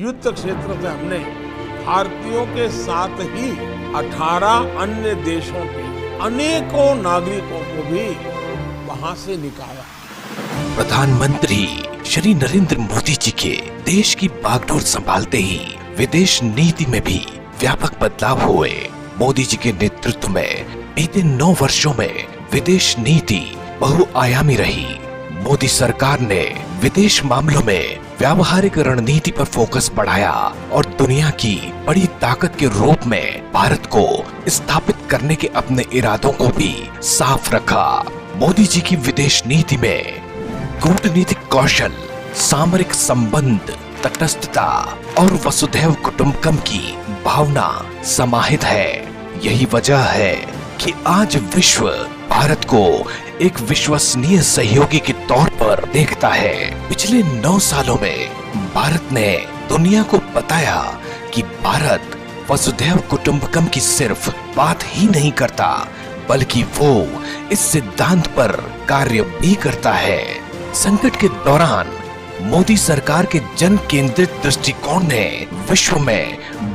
युद्ध क्षेत्र से हमने भारतीयों के साथ ही 18 अन्य देशों के अनेकों नागरिकों को भी वहां से निकाला। प्रधानमंत्री श्री नरेंद्र मोदी जी के देश की बागडोर संभालते ही विदेश नीति में भी व्यापक बदलाव हुए। मोदी जी के नेतृत्व में बीते 9 वर्षों में विदेश नीति बहुआयामी रही। मोदी सरकार ने विदेश मामलों में व्यावहारिक रणनीति पर फोकस बढ़ाया और दुनिया की बड़ी ताकत के रूप में भारत को स्थापित करने के अपने इरादों को भी साफ रखा। मोदी जी की विदेश नीति में कूटनीतिक कौशल, सामरिक संबंध, तटस्थता और वसुधैव कुटुंबकम की भावना समाहित है। यही वजह है कि आज विश्व भारत को एक विश्वसनीय सहयोगी के तौर पर देखता है। पिछले 9 सालों में भारत ने दुनिया को बताया कि भारत वसुधैव कुटुंबकम की सिर्फ बात ही नहीं करता, बल्कि वो इस सिद्धांत पर कार्य भी करता है। संकट के दौरान मोदी सरकार के जन केंद्रित दृष्टिकोण ने विश्व में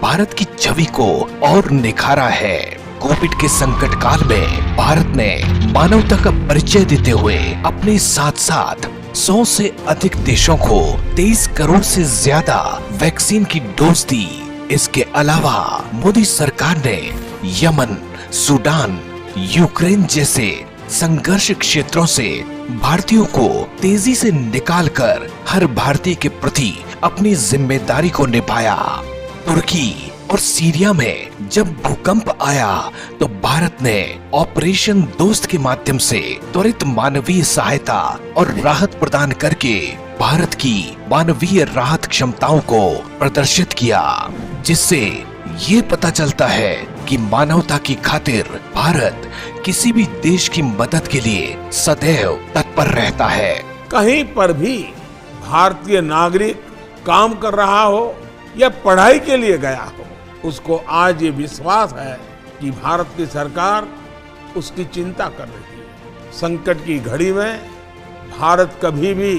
भारत की छवि को और निखारा है। कोविड के संकट काल में भारत ने मानवता का परिचय देते हुए अपने साथ साथ 100 से अधिक देशों को 23 करोड़ से ज्यादा वैक्सीन की डोज दी। इसके अलावा मोदी सरकार ने यमन, सूडान, यूक्रेन जैसे संघर्ष क्षेत्रों से भारतीयों को तेजी से निकालकर हर भारतीय के प्रति अपनी जिम्मेदारी को निभाया। तुर्की और सीरिया में जब भूकंप आया तो भारत ने ऑपरेशन दोस्त के माध्यम से त्वरित मानवीय सहायता और राहत प्रदान करके भारत की मानवीय राहत क्षमताओं को प्रदर्शित किया, जिससे ये पता चलता है कि मानवता की खातिर भारत किसी भी देश की मदद के लिए सदैव तत्पर रहता है। कहीं पर भी भारतीय नागरिक काम कर रहा हो या पढ़ाई के लिए गया हो, उसको आज ये विश्वास है कि भारत की सरकार उसकी चिंता कर रही है। संकट की घड़ी में भारत कभी भी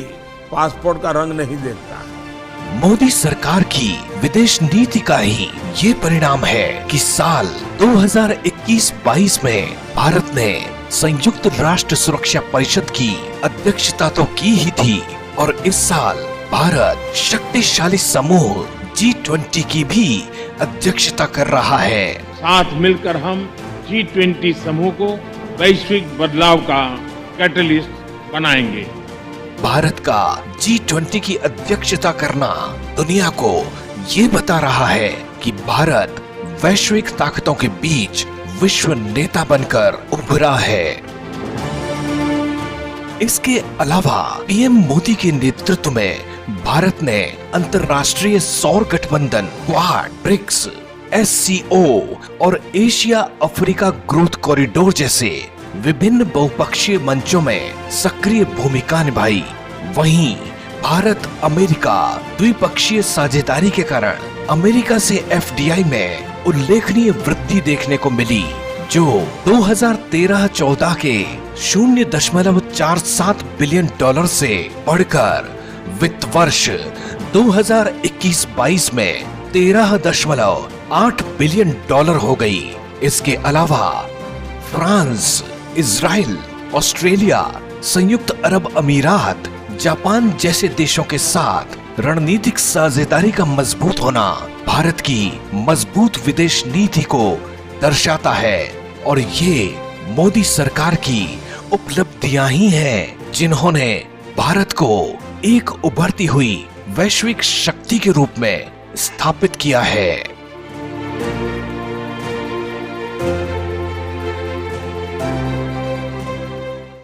पासपोर्ट का रंग नहीं देखता है। मोदी सरकार की विदेश नीति का ही ये परिणाम है कि साल 2021-22 में भारत ने संयुक्त राष्ट्र सुरक्षा परिषद की अध्यक्षता तो की ही थी और इस साल भारत शक्तिशाली समूह G20 की भी अध्यक्षता कर रहा है। साथ मिलकर हम G20 समूह को वैश्विक बदलाव का कैटलिस्ट बनाएंगे। भारत का G20 की अध्यक्षता करना दुनिया को ये बता रहा है कि भारत वैश्विक ताकतों के बीच विश्व नेता बनकर उभरा है। इसके अलावा पीएम मोदी के नेतृत्व में भारत ने अंतर्राष्ट्रीय सौर गठबंधन क्वाड, ब्रिक्स, SCO और एशिया अफ्रीका ग्रोथ कॉरिडोर जैसे विभिन्न बहुपक्षीय मंचों में सक्रिय भूमिका निभाई। वहीं भारत अमेरिका द्विपक्षीय साझेदारी के कारण अमेरिका से FDI में उल्लेखनीय वृद्धि देखने को मिली, जो 2013-14 के $0.47 बिलियन से बढ़कर वित्त वर्ष 2021-22 में $13.8 बिलियन हो गई। इसके अलावा फ्रांस, इजराइल, ऑस्ट्रेलिया, संयुक्त अरब अमीरात, जापान जैसे देशों के साथ रणनीतिक साझेदारी का मजबूत होना भारत की मजबूत विदेश नीति को दर्शाता है और ये मोदी सरकार की उपलब्धियां ही हैं, जिन्होंने भारत को एक उभरती हुई वैश्विक शक्ति के रूप में स्थापित किया है।